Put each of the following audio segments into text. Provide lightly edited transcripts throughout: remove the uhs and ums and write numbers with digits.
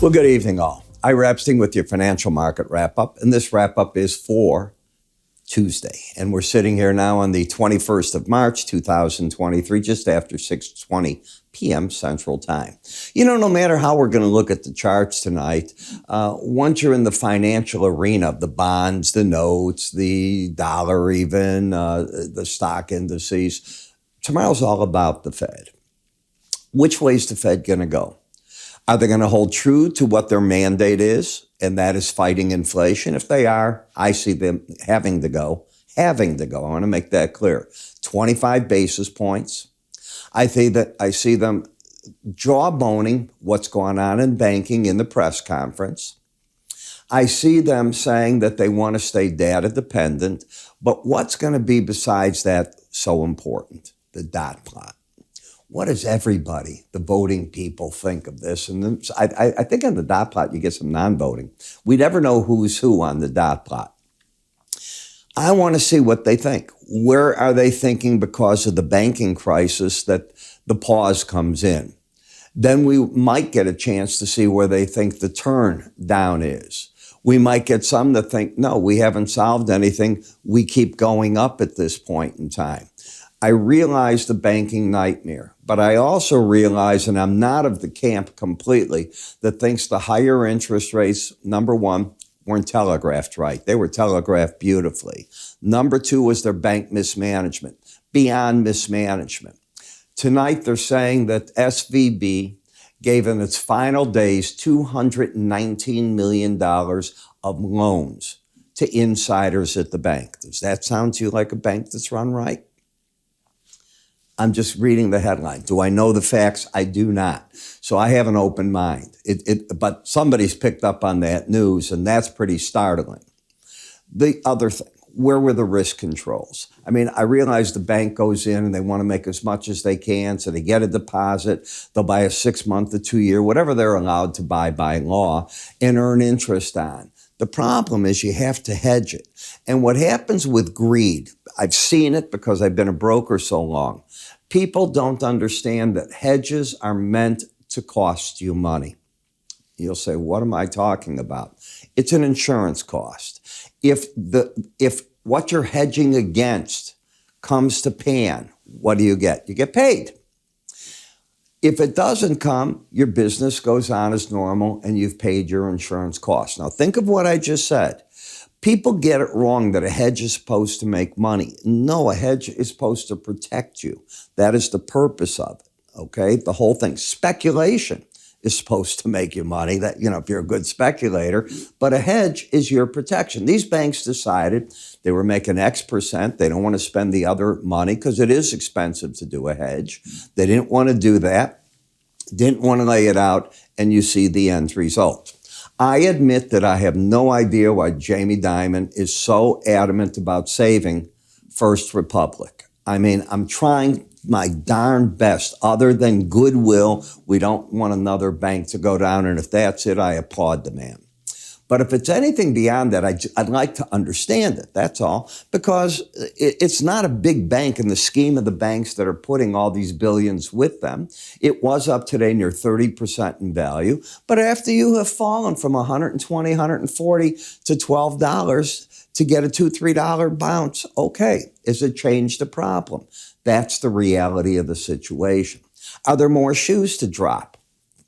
Well, good evening, all. Ira Epstein with your financial market wrap-up, and this wrap-up is for Tuesday. And we're sitting here now on the 21st of March, 2023, just after 6:20 p.m. Central Time. You know, no matter how we're going to look at the charts tonight, once you're in the financial arena, the bonds, the notes, the dollar even, the stock indices, tomorrow's all about the Fed. Which way is the Fed going to go? Are they going to hold true to what their mandate is, and that is fighting inflation? If they are, I see them having to go. I want to make that clear. 25 basis points. I see them jawboning what's going on in banking in the press conference. I see them saying that they want to stay data dependent. But what's going to be besides that so important? The dot plot. What does everybody, the voting people, think of this? And I think on the dot plot, you get some non-voting. We never know who's who on the dot plot. I want to see what they think. Where are they thinking because of the banking crisis that the pause comes in? Then we might get a chance to see where they think the turn down is. We might get some that think, no, we haven't solved anything. We keep going up at this point in time. I realize the banking nightmare, but I also realize, and I'm not of the camp completely, that thinks the higher interest rates, number one, weren't telegraphed right. They were telegraphed beautifully. Number two was their bank mismanagement, beyond mismanagement. Tonight, they're saying that SVB gave in its final days $219 million of loans to insiders at the bank. Does that sound to you like a bank that's run right? I'm just reading the headline. Do I know the facts? I do not. So I have an open mind. But somebody's picked up on that news, and that's pretty startling. The other thing, where were the risk controls? I mean, I realize the bank goes in and they want to make as much as they can, so they get a deposit, they'll buy a 6-month, a 2-year, whatever they're allowed to buy by law, and earn interest on. The problem is you have to hedge it. And what happens with greed, I've seen it because I've been a broker so long. People don't understand that hedges are meant to cost you money. You'll say, what am I talking about? It's an insurance cost. If what you're hedging against comes to pan, what do you get? You get paid. If it doesn't come, your business goes on as normal and you've paid your insurance costs. Now, think of what I just said. People get it wrong that a hedge is supposed to make money. No, a hedge is supposed to protect you. That is the purpose of it, okay? The whole thing. Speculation is supposed to make you money, that, you know, if you're a good speculator, but a hedge is your protection. These banks decided they were making X percent. They don't want to spend the other money because it is expensive to do a hedge. They didn't want to do that, didn't want to lay it out, and you see the end result. I admit that I have no idea why Jamie Dimon is so adamant about saving First Republic. I mean, I'm trying my darn best. Other than goodwill, we don't want another bank to go down, and if that's it, I applaud the man. But if it's anything beyond that, I'd like to understand it, that's all, because it's not a big bank in the scheme of the banks that are putting all these billions with them. It was up today near 30% in value, but after you have fallen from $120, $140 to $12 to get a $2, $3 bounce, okay, is it changed the problem? That's the reality of the situation. Are there more shoes to drop?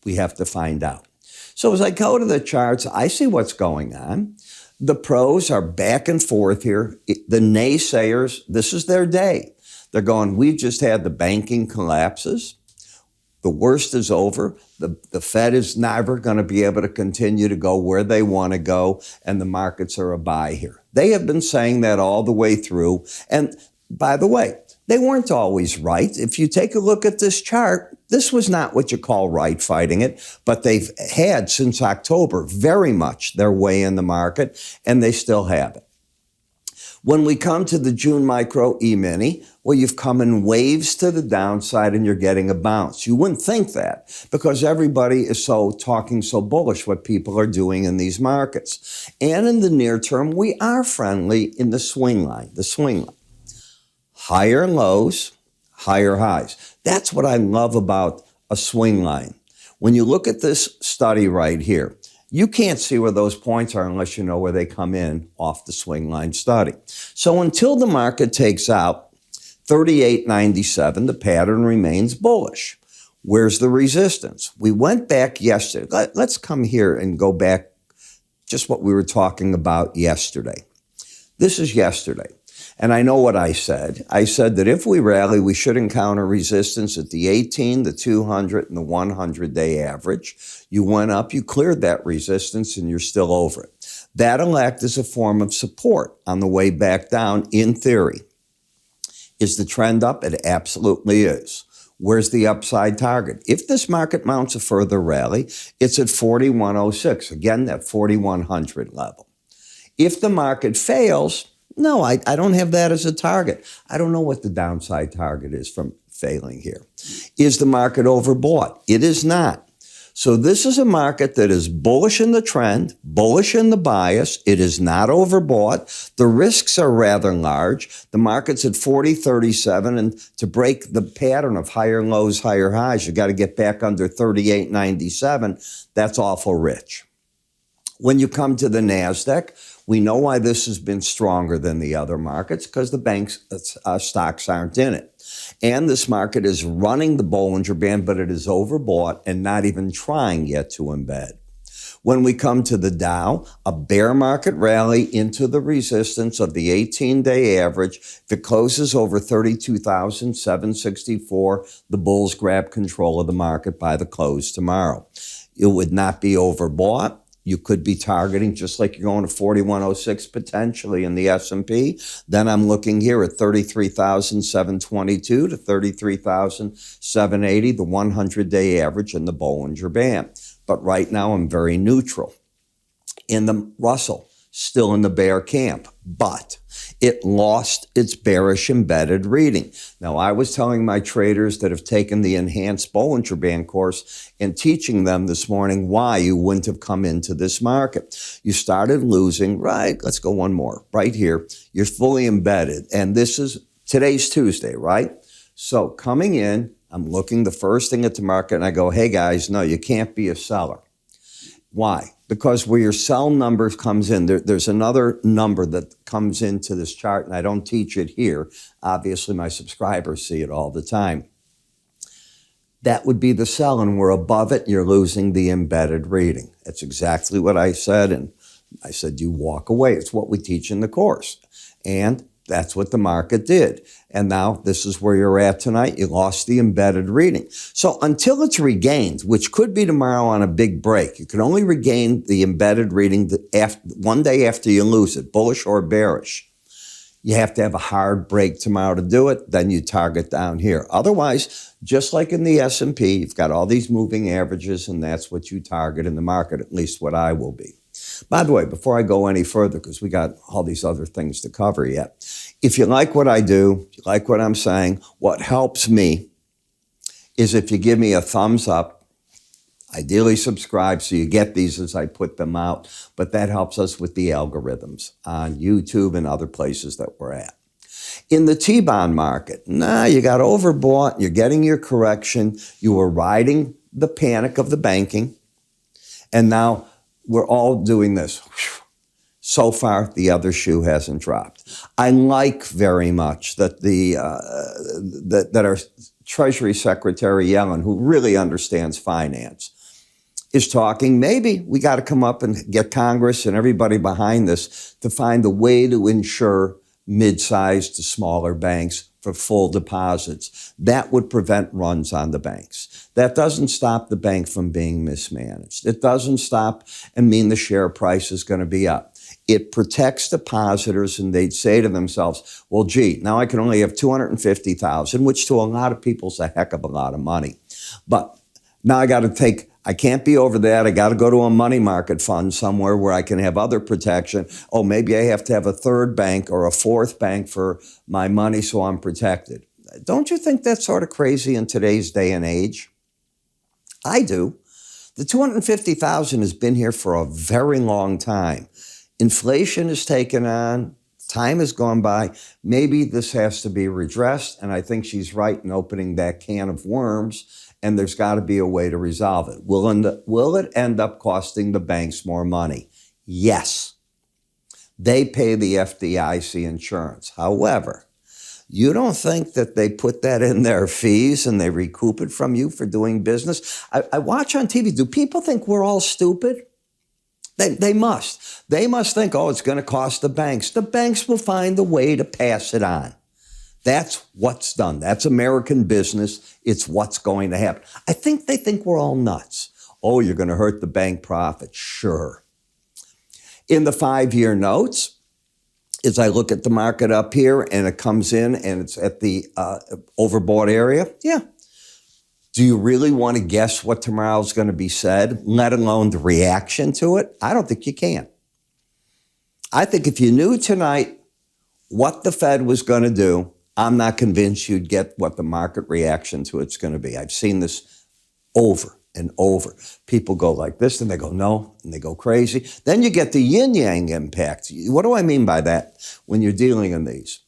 We have to find out. So as I go to the charts, I see what's going on. The pros are back and forth here. The naysayers, this is their day. They're going, we've just had the banking collapses. The worst is over. The Fed is never going to be able to continue to go where they want to go, and the markets are a buy here. They have been saying that all the way through. And by the way, they weren't always right. If you take a look at this chart, this was not what you call right fighting it, but they've had since October very much their way in the market, and they still have it. When we come to the June micro E-mini, well, you've come in waves to the downside and you're getting a bounce. You wouldn't think that because everybody is talking so bullish what people are doing in these markets. And in the near term, we are friendly in the swing line. Higher lows, higher highs. That's what I love about a swing line. When you look at this study right here, you can't see where those points are unless you know where they come in off the swing line study. So until the market takes out 38.97, the pattern remains bullish. Where's the resistance? We went back yesterday. Let's come here and go back just what we were talking about yesterday. This is yesterday. And I know what I said. I said that if we rally, we should encounter resistance at the 18, the 200, and the 100-day average. You went up, you cleared that resistance, and you're still over it. That'll act as a form of support on the way back down, in theory. Is the trend up? It absolutely is. Where's the upside target? If this market mounts a further rally, it's at 4106, again, that 4100 level. If the market fails, no, I don't have that as a target. I don't know what the downside target is from failing here. Is the market overbought? It is not. So this is a market that is bullish in the trend, bullish in the bias. It is not overbought. The risks are rather large. The market's at 40.37, and to break the pattern of higher lows, higher highs, you got to get back under 38.97. That's awful rich. When you come to the NASDAQ, we know why this has been stronger than the other markets, because the banks' stocks aren't in it. And this market is running the Bollinger Band, but it is overbought and not even trying yet to embed. When we come to the Dow, a bear market rally into the resistance of the 18-day average. If it closes over 32,764, the bulls grab control of the market by the close tomorrow. It would not be overbought. You could be targeting, just like you're going to 4106 potentially in the S&P. Then I'm looking here at 33,722 to 33,780, the 100-day average in the Bollinger Band. But right now I'm very neutral. In the Russell, still in the bear camp, but it lost its bearish embedded reading. Now, I was telling my traders that have taken the enhanced Bollinger Band course and teaching them this morning why you wouldn't have come into this market. You started losing, right? Let's go one more, right here. You're fully embedded, and today's Tuesday, right? So coming in, I'm looking the first thing at the market, and I go, hey guys, no, you can't be a seller. Why? Because where your sell number comes in, there's another number that comes into this chart, and I don't teach it here. Obviously, my subscribers see it all the time. That would be the sell, and we're above it, you're losing the embedded reading. That's exactly what I said, and I said you walk away. It's what we teach in the course. And that's what the market did. And now this is where you're at tonight. You lost the embedded reading. So until it's regained, which could be tomorrow on a big break, you can only regain the embedded reading one day after you lose it, bullish or bearish. You have to have a hard break tomorrow to do it. Then you target down here. Otherwise, just like in the S&P, you've got all these moving averages, and that's what you target in the market, at least what I will be. By the way, before I go any further, because we got all these other things to cover yet, if you like what I do, if you like what I'm saying, what helps me is if you give me a thumbs up, ideally subscribe so you get these as I put them out, but that helps us with the algorithms on YouTube and other places that we're at. In the T-bond market, you got overbought, you're getting your correction, you were riding the panic of the banking, and now we're all doing this. So far, the other shoe hasn't dropped. I like very much that that our Treasury Secretary Yellen, who really understands finance, is talking. Maybe we got to come up and get Congress and everybody behind this to find a way to ensure mid-sized to smaller banks for full deposits. That would prevent runs on the banks. That doesn't stop the bank from being mismanaged. It doesn't stop and mean the share price is going to be up. It protects depositors, and they'd say to themselves, well, gee, now I can only have $250,000, which to a lot of people is a heck of a lot of money. But now I can't be over that. I got to go to a money market fund somewhere where I can have other protection. Oh, maybe I have to have a third bank or a fourth bank for my money so I'm protected. Don't you think that's sort of crazy in today's day and age? I do. The $250,000 has been here for a very long time. Inflation has taken on. Time has gone by. Maybe this has to be redressed, and I think she's right in opening that can of worms and there's got to be a way to resolve it. Will it end up costing the banks more money? Yes. They pay the FDIC insurance. However, you don't think that they put that in their fees and they recoup it from you for doing business? I watch on TV. Do people think we're all stupid? They must. They must think, oh, it's going to cost the banks. The banks will find a way to pass it on. That's what's done. That's American business. It's what's going to happen. I think they think we're all nuts. Oh, you're going to hurt the bank profit. Sure. In the 5-year notes, as I look at the market up here and it comes in and it's at the overbought area, yeah. Do you really want to guess what tomorrow's going to be said, let alone the reaction to it? I don't think you can. I think if you knew tonight what the Fed was going to do, I'm not convinced you'd get what the market reaction to it's going to be. I've seen this over and over. People go like this, and they go no, and they go crazy. Then you get the yin-yang impact. What do I mean by that when you're dealing in these?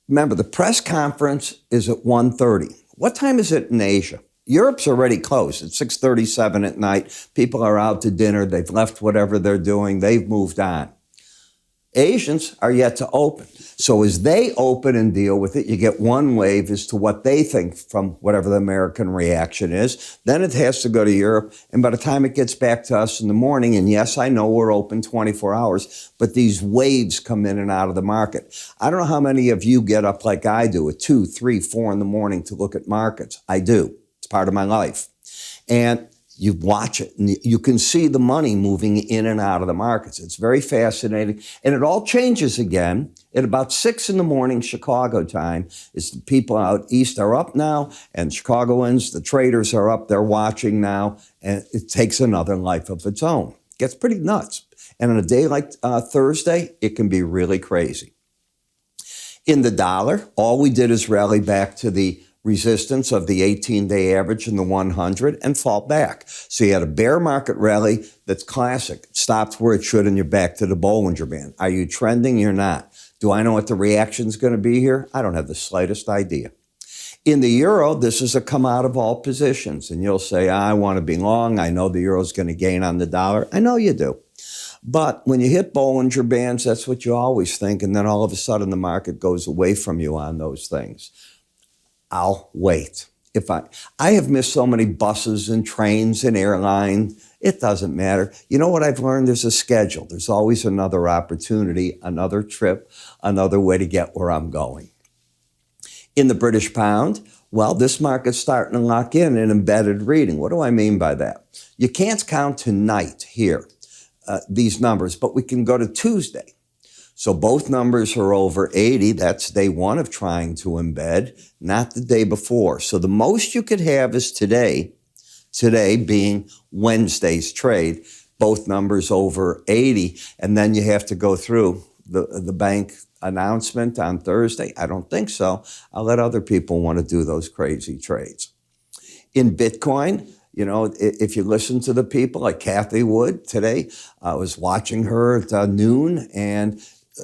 Remember, the press conference is at 1:30. What time is it in Asia? Europe's already closed. It's 6:37 at night. People are out to dinner. They've left whatever they're doing. They've moved on. Asians are yet to open. So as they open and deal with it, you get one wave as to what they think from whatever the American reaction is. Then it has to go to Europe. And by the time it gets back to us in the morning, and yes, I know we're open 24 hours, but these waves come in and out of the market. I don't know how many of you get up like I do at 2, 3, 4 in the morning to look at markets. I do. It's part of my life. And you watch it, and you can see the money moving in and out of the markets. It's very fascinating. And it all changes again at about 6 in the morning Chicago time. Is the people out east are up now, and Chicagoans, the traders are up, they're watching now, and it takes another life of its own. It gets pretty nuts. And on a day like Thursday, it can be really crazy. In the dollar, all we did is rally back to the resistance of the 18-day average in the 100 and fall back. So you had a bear market rally that's classic. It stopped where it should and you're back to the Bollinger Band. Are you trending? You're not. Do I know what the reaction's going to be here? I don't have the slightest idea. In the euro, this is a come out of all positions. And you'll say, I want to be long. I know the euro's going to gain on the dollar. I know you do. But when you hit Bollinger Bands, that's what you always think. And then all of a sudden the market goes away from you on those things. I'll wait. I have missed so many buses and trains and airlines. It doesn't matter. You know what I've learned? There's a schedule. There's always another opportunity, another trip, another way to get where I'm going. In the British pound, well, this market's starting to lock in an embedded reading. What do I mean by that? You can't count tonight here, these numbers, but we can go to Tuesday. So both numbers are over 80. That's day one of trying to embed, not the day before. So the most you could have is today being Wednesday's trade, both numbers over 80. And then you have to go through the bank announcement on Thursday. I don't think so. I'll let other people want to do those crazy trades. In Bitcoin, you know, if you listen to the people like Kathy Wood today, I was watching her at noon and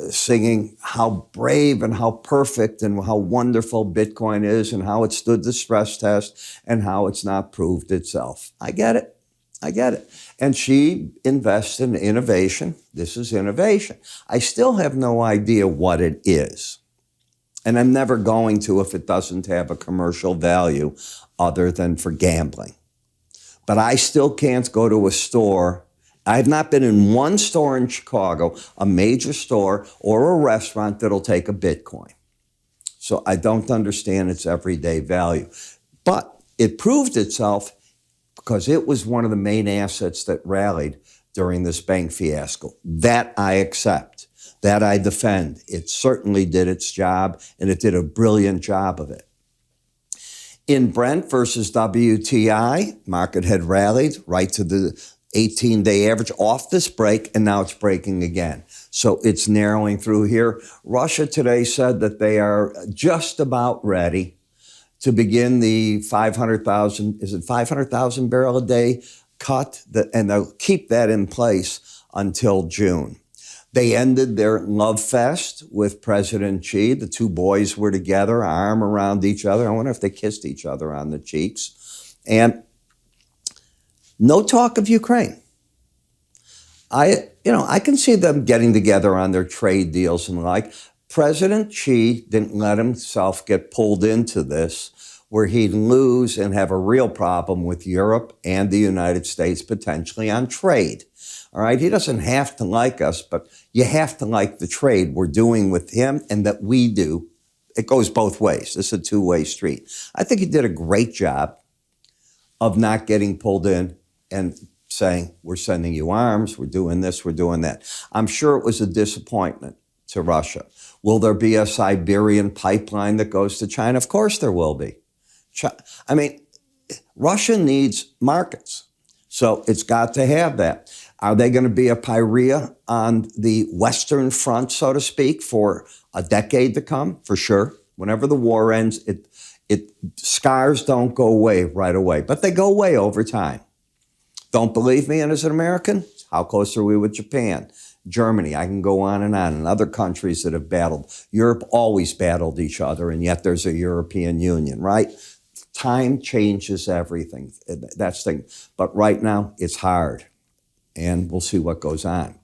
singing how brave and how perfect and how wonderful Bitcoin is and how it stood the stress test and how it's not proved itself. I get it. And she invests in innovation. This is innovation. I still have no idea what it is. And I'm never going to if it doesn't have a commercial value other than for gambling. But I still can't go to a store. I have not been in one store in Chicago, a major store or a restaurant that'll take a Bitcoin. So I don't understand its everyday value. But it proved itself because it was one of the main assets that rallied during this bank fiasco. That I accept. That I defend. It certainly did its job, and it did a brilliant job of it. In Brent versus WTI, market had rallied right to the 18-day average off this break, and now it's breaking again. So it's narrowing through here. Russia today said that they are just about ready to begin the 500,000 barrel a day cut, and they'll keep that in place until June. They ended their love fest with President Xi. The two boys were together, arm around each other. I wonder if they kissed each other on the cheeks. And no talk of Ukraine. I can see them getting together on their trade deals and the like. President Xi didn't let himself get pulled into this where he'd lose and have a real problem with Europe and the United States potentially on trade. All right, he doesn't have to like us, but you have to like the trade we're doing with him and that we do. It goes both ways. It's a two-way street. I think he did a great job of not getting pulled in and saying, we're sending you arms, we're doing this, we're doing that. I'm sure it was a disappointment to Russia. Will there be a Siberian pipeline that goes to China? Of course there will be. Russia needs markets, so it's got to have that. Are they going to be a pariah on the Western front, so to speak, for a decade to come? For sure. Whenever the war ends, scars don't go away right away, but they go away over time. Don't believe me? And as an American, how close are we with Japan? Germany, I can go on, and other countries that have battled. Europe always battled each other, and yet there's a European Union, right? Time changes everything. That's the thing. But right now, it's hard, and we'll see what goes on.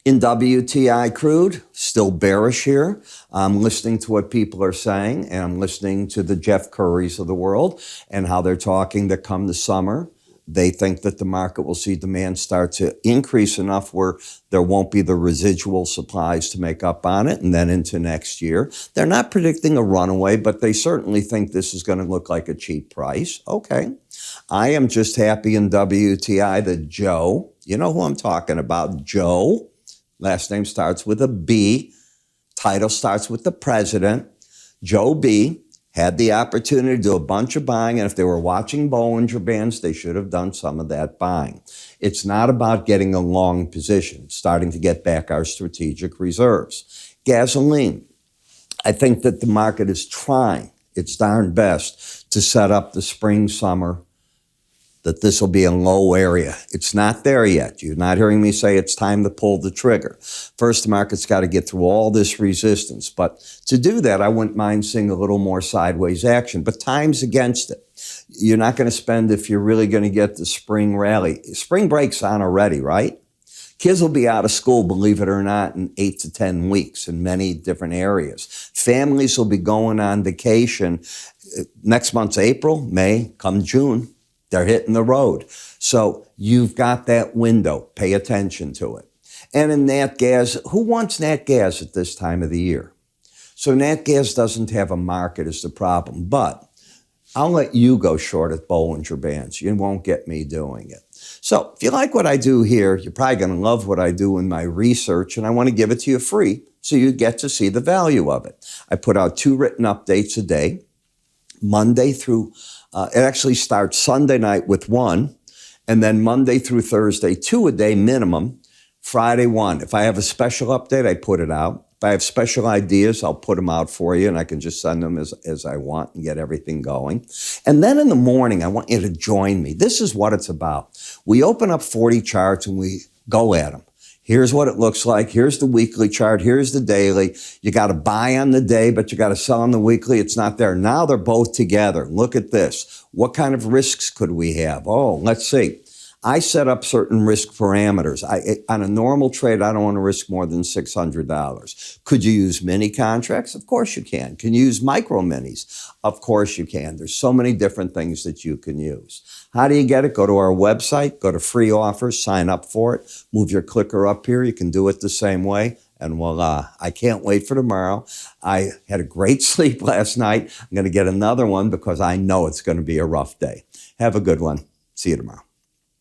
In WTI crude, still bearish here. I'm listening to what people are saying, and I'm listening to the Jeff Currys of the world and how they're talking that come the summer, they think that the market will see demand start to increase enough where there won't be the residual supplies to make up on it, and then into next year. They're not predicting a runaway, but they certainly think this is going to look like a cheap price. Okay. I am just happy in WTI that Joe, you know who I'm talking about, Joe, last name starts with a B, title starts with the president, Joe B., had the opportunity to do a bunch of buying, and if they were watching Bollinger Bands, they should have done some of that buying. It's not about getting a long position, it's starting to get back our strategic reserves. Gasoline, I think that the market is trying its darn best to set up the spring, summer, that this will be a low area. It's not there yet. You're not hearing me say it's time to pull the trigger. First, the market's got to get through all this resistance. But to do that, I wouldn't mind seeing a little more sideways action. But time's against it. You're not going to spend if you're really going to get the spring rally. Spring break's on already, right? Kids will be out of school, believe it or not, in 8 to 10 weeks in many different areas. Families will be going on vacation. Next month's April, May, come June. They're hitting the road. So you've got that window. Pay attention to it. And in nat gas, who wants nat gas at this time of the year? So nat gas doesn't have a market is the problem. But I'll let you go short at Bollinger Bands. You won't get me doing it. So if you like what I do here, you're probably going to love what I do in my research, and I want to give it to you free so you get to see the value of it. I put out 2 written updates a day, Monday through it actually starts Sunday night with 1, and then Monday through Thursday, 2 a day minimum, Friday 1. If I have a special update, I put it out. If I have special ideas, I'll put them out for you, and I can just send them as I want and get everything going. And then in the morning, I want you to join me. This is what it's about. We open up 40 charts, and we go at them. Here's what it looks like. Here's the weekly chart. Here's the daily. You got to buy on the day, but you got to sell on the weekly. It's not there. Now they're both together. Look at this. What kind of risks could we have? Oh, let's see. I set up certain risk parameters. On a normal trade, I don't want to risk more than $600. Could you use mini contracts? Of course you can. Can you use micro minis? Of course you can. There's so many different things that you can use. How do you get it? Go to our website, go to free offers, sign up for it, move your clicker up here. You can do it the same way. And voila, I can't wait for tomorrow. I had a great sleep last night. I'm going to get another one because I know it's going to be a rough day. Have a good one. See you tomorrow.